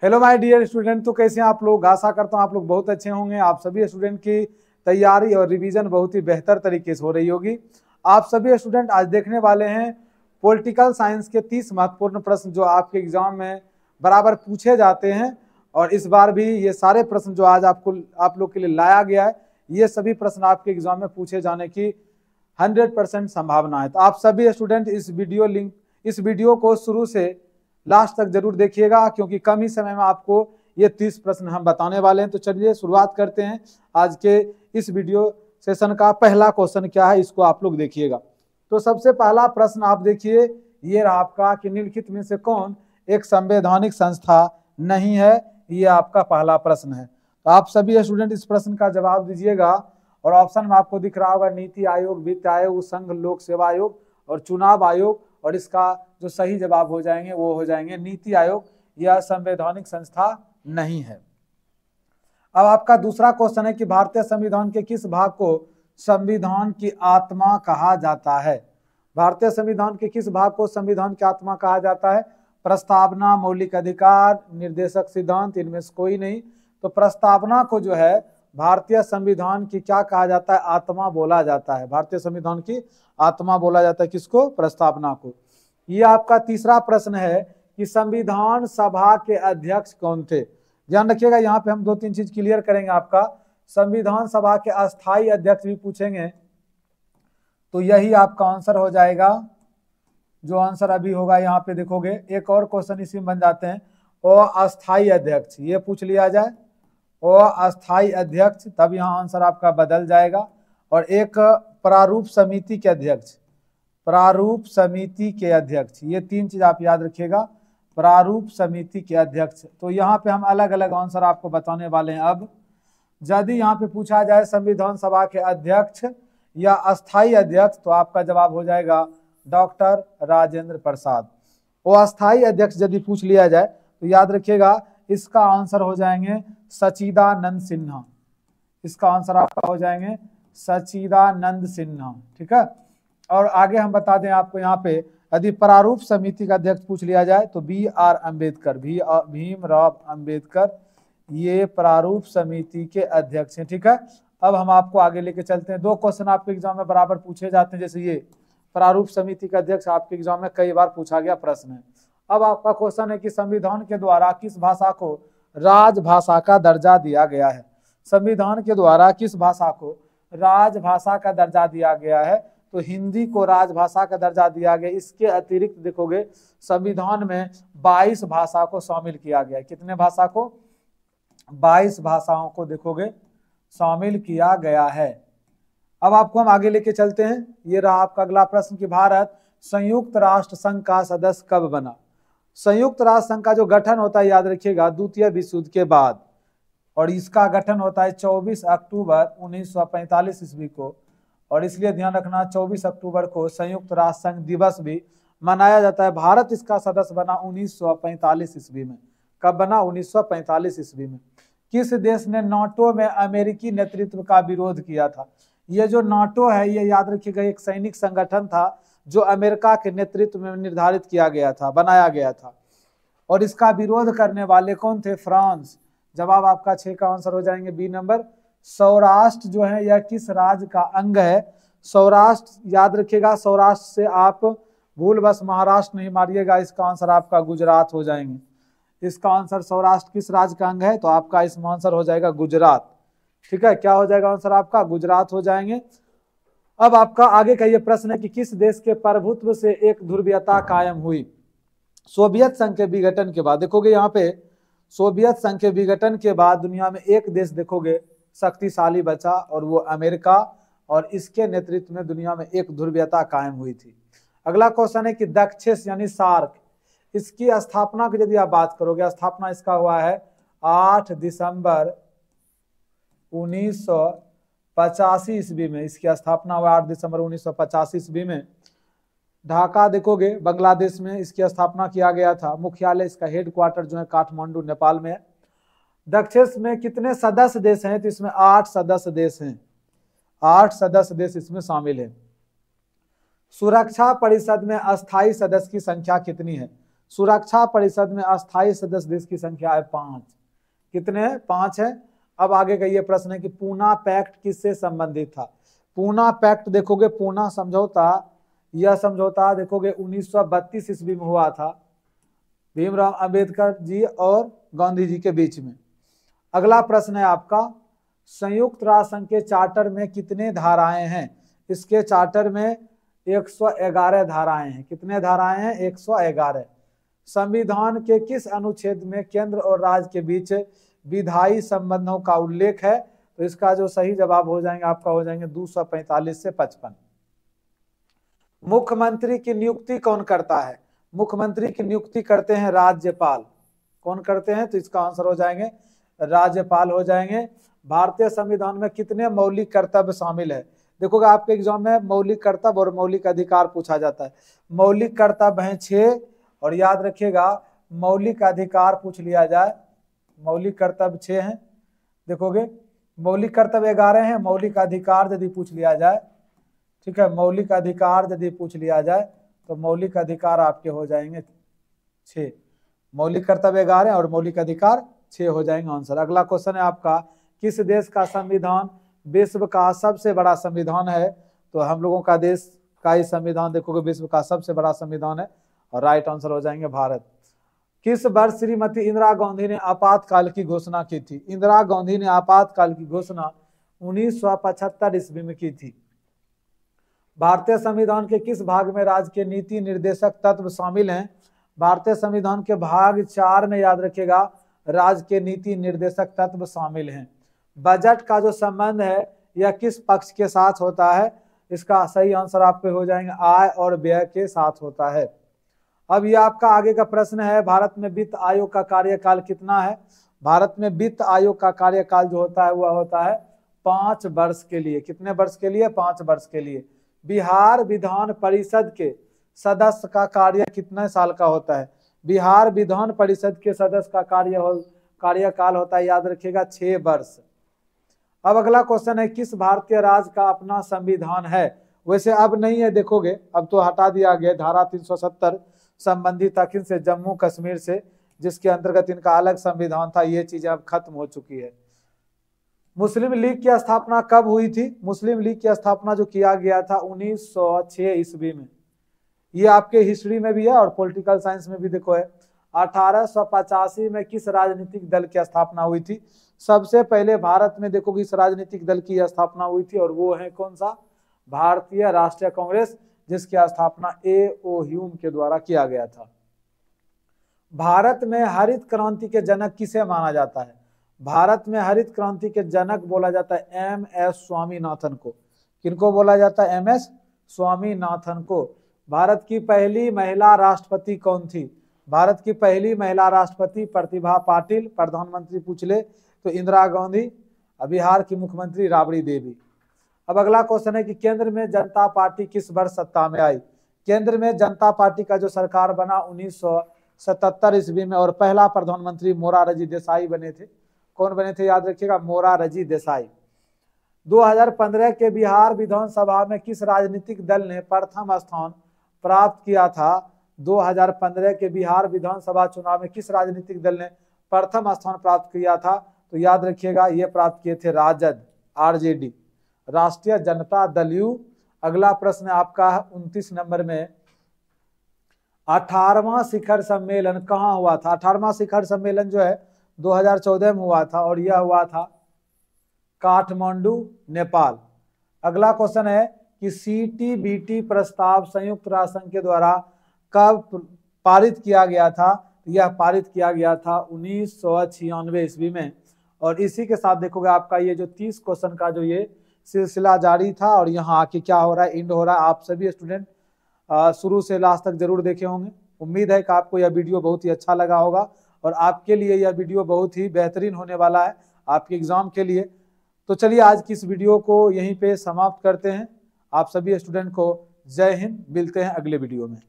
Hello my dear student, तो कैसे हैं आप लोग। आशा करता हूं आप लोग बहुत अच्छे होंगे। आप सभी स्टूडेंट की तैयारी और रिवीजन बहुत ही बेहतर तरीके से हो रही होगी। आप सभी स्टूडेंट आज देखने वाले हैं पॉलिटिकल साइंस के 30 महत्वपूर्ण प्रश्न जो आपके एग्जाम में बराबर पूछे जाते हैं। और इस बार भी ये सारे प्रश्न जो आज आप लोग के लिए लाया गया है, ये सभी प्रश्न आपके एग्जाम में पूछे जाने की 100% संभावना है। तो आप सभी स्टूडेंट इस वीडियो को शुरू से लास्ट तक जरूर देखिएगा, क्योंकि कम ही समय में आपको ये 30 प्रश्न हम बताने वाले हैं। तो चलिए शुरुआत करते हैं आज के इस वीडियो सेशन का। पहला क्वेश्चन क्या है, इसको आप लोग देखिएगा। तो सबसे पहला प्रश्न आप देखिए, ये रहा आपका कि निम्नलिखित में से कौन एक संवैधानिक संस्था नहीं है। ये आपका पहला प्रश्न है। तो आप सभी स्टूडेंट इस प्रश्न का जवाब दीजिएगा। और ऑप्शन में आपको दिख रहा होगा नीति आयोग, वित्त आयोग, संघ लोक सेवा आयोग और चुनाव आयोग। और इसका जो सही जवाब हो जाएंगे वो हो जाएंगे नीति आयोग। यह संवैधानिक संस्था नहीं है। अब आपका दूसरा क्वेश्चन है कि भारतीय संविधान के किस भाग को संविधान की आत्मा कहा जाता है। भारतीय संविधान के किस भाग को संविधान की आत्मा कहा जाता है। प्रस्तावना, मौलिक अधिकार, निर्देशक सिद्धांत, इनमें से कोई नहीं। तो प्रस्तावना को जो है भारतीय संविधान की क्या कहा जाता है, आत्मा बोला जाता है। भारतीय संविधान की आत्मा बोला जाता है किसको, प्रस्तावना को। ये आपका तीसरा प्रश्न है कि संविधान सभा के अध्यक्ष कौन थे। ध्यान रखिएगा, यहाँ पे हम 2-3 चीज क्लियर करेंगे। आपका संविधान सभा के अस्थायी अध्यक्ष भी पूछेंगे, तो यही आपका आंसर हो जाएगा। जो आंसर अभी होगा यहाँ पे देखोगे, एक और क्वेश्चन इसी में बन जाते हैं। और अस्थायी अध्यक्ष ये पूछ लिया जाए, और अस्थायी अध्यक्ष, तब यहाँ आंसर आपका बदल जाएगा। और एक प्रारूप समिति के अध्यक्ष, प्रारूप समिति के अध्यक्ष, ये 3 चीज आप याद रखिएगा। प्रारूप समिति के अध्यक्ष। तो यहाँ पे हम अलग अलग आंसर आपको बताने वाले हैं। अब यदि यहाँ पे पूछा जाए संविधान सभा के अध्यक्ष या अस्थायी अध्यक्ष, तो आपका जवाब हो जाएगा डॉक्टर राजेंद्र प्रसाद। और अस्थायी अध्यक्ष यदि पूछ लिया जाए तो याद रखिएगा इसका आंसर हो जाएंगे सच्चिदानंद सिन्हा। इसका आंसर आपका हो जाएंगे सच्चिदानंद सिन्हा। ठीक है। और आगे हम बता दें आपको, यहाँ पे यदि प्रारूप समिति का अध्यक्ष पूछ लिया जाए तो BR अम्बेडकर, भीमराव अम्बेडकर, ये प्रारूप समिति के अध्यक्ष हैं। ठीक है। अब हम आपको आगे लेके चलते हैं। 2 क्वेश्चन आपके एग्जाम में बराबर पूछे जाते हैं, जैसे ये प्रारूप समिति का अध्यक्ष आपके एग्जाम में कई बार पूछा गया प्रश्न है। अब आपका क्वेश्चन है कि संविधान के द्वारा किस भाषा को राजभाषा का दर्जा दिया गया है। संविधान के द्वारा किस भाषा को राजभाषा का दर्जा दिया गया है। तो हिंदी को राजभाषा का दर्जा दिया गया। इसके अतिरिक्त देखोगे संविधान में 22 भाषा को शामिल किया गया है। कितने भाषा को, 22 भाषाओं को देखोगे शामिल किया गया है। अब आपको हम आगे लेके चलते हैं। ये रहा आपका अगला प्रश्न कि भारत संयुक्त राष्ट्र संघ का सदस्य कब बना। संयुक्त राष्ट्र संघ का जो गठन होता है, याद रखिएगा, द्वितीय विश्व युद्ध के बाद। और इसका गठन होता है 24 अक्टूबर 1945 ईस्वी को। और इसलिए ध्यान रखना 24 अक्टूबर को संयुक्त राष्ट्र संघ दिवस भी मनाया जाता है। भारत इसका सदस्य बना 1945 ईस्वी में। कब बना, 1945 ईस्वी में। किस देश ने नाटो में अमेरिकी नेतृत्व का विरोध किया था। ये जो नाटो है, ये याद रखिएगा एक सैनिक संगठन था जो अमेरिका के नेतृत्व में निर्धारित किया गया था, बनाया गया था। और इसका विरोध करने वाले कौन थे, फ्रांस। जवाब आपका 6 का आंसर हो जाएंगे बी नंबर। सौराष्ट्र जो है यह किस राज्य का अंग है। सौराष्ट्र याद रखिएगा, सौराष्ट्र से आप भूल बस महाराष्ट्र नहीं मारिएगा। इसका आंसर आपका गुजरात हो जाएंगे। इसका आंसर सौराष्ट्र किस राज्य का अंग है, तो आपका इसमें आंसर हो जाएगा गुजरात। ठीक है, क्या हो जाएगा आंसर आपका, गुजरात हो जाएंगे। अब आपका आगे का ये प्रश्न है कि किस देश के प्रभुत्व से एक ध्रुवीयता कायम हुई। सोवियत संघ के विघटन के बाद देखोगे यहाँ पे, सोवियत संघ के विघटन के बाद दुनिया में एक देश देखोगे शक्तिशाली बचा, और वो अमेरिका। और इसके नेतृत्व में दुनिया में एक ध्रुवीयता कायम हुई थी। अगला क्वेश्चन है कि दक्षिस यानी सार्क, इसकी स्थापना की यदि आप बात करोगे, स्थापना इसका हुआ है 8 दिसंबर 1985 ईस्वी में। इसकी स्थापना हुआ 8 दिसंबर 1985 ईस्वी में। ढाका देखोगे बांग्लादेश में इसकी स्थापना किया गया था। मुख्यालय इसका हेडक्वार्टर जो है काठमांडू नेपाल में है। दक्षिण में कितने सदस्य देश हैं, तो इसमें 8 सदस्य देश हैं। 8 सदस्य देश इसमें शामिल है। सुरक्षा परिषद में अस्थायी सदस्य की संख्या कितनी है। सुरक्षा परिषद में अस्थायी सदस्य देश की संख्या है 5। कितने हैं? 5 है। अब आगे का ये प्रश्न है कि पूना पैक्ट किससे संबंधित था? पूना पैक्ट देखोगे, पूना समझौता, यह समझौता देखोगे 1932 ईस्वी में हुआ था, भीमराव अंबेडकर जी और गांधी जी के बीच में। अगला प्रश्न है आपका, संयुक्त राष्ट्र संघ के चार्टर में कितने धाराएं हैं? इसके चार्टर में 111 धाराएं हैं। कितने धाराएं हैं? 111। संविधान के किस अनुच्छेद में केंद्र और राज्य के बीच विधायी संबंधों का उल्लेख है? तो इसका जो सही जवाब हो जाएंगे आपका हो जाएंगे 245 से 55। मुख्यमंत्री की नियुक्ति कौन करता है? मुख्यमंत्री की नियुक्ति करते हैं राज्यपाल। कौन करते हैं? तो इसका आंसर हो जाएंगे राज्यपाल हो जाएंगे। भारतीय संविधान में कितने मौलिक कर्तव्य शामिल है? देखोगे आपके एग्जाम में मौलिक कर्तव्य और मौलिक अधिकार पूछा जाता है। मौलिक कर्तव्य हैं 6, और याद रखिएगा मौलिक अधिकार पूछ लिया जाए, मौलिक कर्तव्य 6 हैं। देखोगे मौलिक कर्तव्य 11 हैं, मौलिक अधिकार यदि पूछ लिया जाए, ठीक है, मौलिक अधिकार यदि पूछ लिया जाए तो मौलिक अधिकार आपके हो जाएंगे 6। मौलिक कर्तव्य 11 और मौलिक अधिकार 6 हो जाएंगे आंसर। अगला क्वेश्चन है आपका, किस देश का संविधान विश्व का सबसे बड़ा संविधान है? तो हम लोगों का देश का ही संविधान देखोगे विश्व का सबसे बड़ा संविधान है, और राइट आंसर हो जाएंगे भारत। किस वर्ष श्रीमती इंदिरा गांधी ने आपातकाल की घोषणा की थी? इंदिरा गांधी ने आपातकाल की घोषणा 1975 ईस्वी में की थी। भारतीय संविधान के किस भाग में राज्य के नीति निर्देशक तत्व शामिल हैं? भारतीय संविधान के भाग 4 में याद रखिएगा राज्य के नीति निर्देशक तत्व शामिल हैं। बजट का जो संबंध है यह किस पक्ष के साथ होता है? इसका सही आंसर आपके हो जाएंगे आय और व्यय के साथ होता है। अब यह आपका आगे का प्रश्न है, भारत में वित्त आयोग का कार्यकाल कितना है? भारत में वित्त आयोग का कार्यकाल जो होता है वह होता है 5 वर्ष के लिए। कितने वर्ष के लिए? 5 वर्ष के लिए। बिहार विधान परिषद के सदस्य का कार्य कितने साल का होता है? बिहार विधान परिषद के सदस्य का कार्यकाल होता है, याद रखिएगा 6 वर्ष। अब अगला क्वेश्चन है, किस भारतीय राज्य का अपना संविधान है? वैसे अब नहीं है, देखोगे अब तो हटा दिया गया, धारा 370 संबंधित था किनसे? जम्मू कश्मीर से, जिसके अंतर्गत इनका अलग संविधान था। ये चीजें अब खत्म हो चुकी है। मुस्लिम लीग की स्थापना कब हुई थी? मुस्लिम लीग की स्थापना जो किया गया था 1906 ईस्वी में। ये आपके हिस्ट्री में भी है और पॉलिटिकल साइंस में भी देखो है। 1885 में किस राजनीतिक दल की स्थापना हुई थी? सबसे पहले भारत में देखोगे इस राजनीतिक दल की स्थापना हुई थी, और वो है कौन सा? भारतीय राष्ट्रीय कांग्रेस, जिसकी स्थापना A.O. ह्यूम के द्वारा किया गया था। भारत में हरित क्रांति के जनक किसे माना जाता है? भारत में हरित क्रांति के जनक बोला जाता है M.S. स्वामीनाथन को। किनको बोला जाता है? M.S. स्वामीनाथन को। भारत की पहली महिला राष्ट्रपति कौन थी? भारत की पहली महिला राष्ट्रपति प्रतिभा पाटिल। प्रधानमंत्री पूछ ले तो इंदिरा गांधी। बिहार की मुख्यमंत्री राबड़ी देवी। अब अगला क्वेश्चन है कि केंद्र में जनता पार्टी किस वर्ष सत्ता में आई? केंद्र में जनता पार्टी का जो सरकार बना 1977 ईस्वी में, और पहला प्रधानमंत्री मोरारजी देसाई बने थे। कौन बने थे? याद रखिएगा मोरारजी देसाई। 2015 के बिहार विधानसभा में किस राजनीतिक दल ने प्रथम स्थान प्राप्त किया था? 2015 के बिहार विधानसभा चुनाव में किस राजनीतिक दल ने प्रथम स्थान प्राप्त किया था? तो याद रखिएगा ये प्राप्त किए थे राजद, RJD, राष्ट्रीय जनता दल यू। अगला प्रश्न आपका 29 नंबर में, 18वां शिखर सम्मेलन कहाँ हुआ था? 18वां शिखर सम्मेलन जो है 2014 में हुआ था, और यह हुआ था काठमांडू, नेपाल। अगला क्वेश्चन है कि CTBT प्रस्ताव संयुक्त राष्ट्र संघ के द्वारा कब पारित किया गया था? यह पारित किया गया था 1996 ईस्वी में। और इसी के साथ देखोगे आपका ये जो 30 क्वेश्चन का जो ये सिलसिला जारी था, और यहाँ आके क्या हो रहा है, एंड हो रहा है। आप सभी स्टूडेंट शुरू से लास्ट तक जरूर देखे होंगे। उम्मीद है कि आपको यह वीडियो बहुत ही अच्छा लगा होगा, और आपके लिए यह वीडियो बहुत ही बेहतरीन होने वाला है आपके एग्जाम के लिए। तो चलिए आज की इस वीडियो को यहीं पे समाप्त करते हैं। आप सभी स्टूडेंट को जय हिंद। मिलते हैं अगले वीडियो में।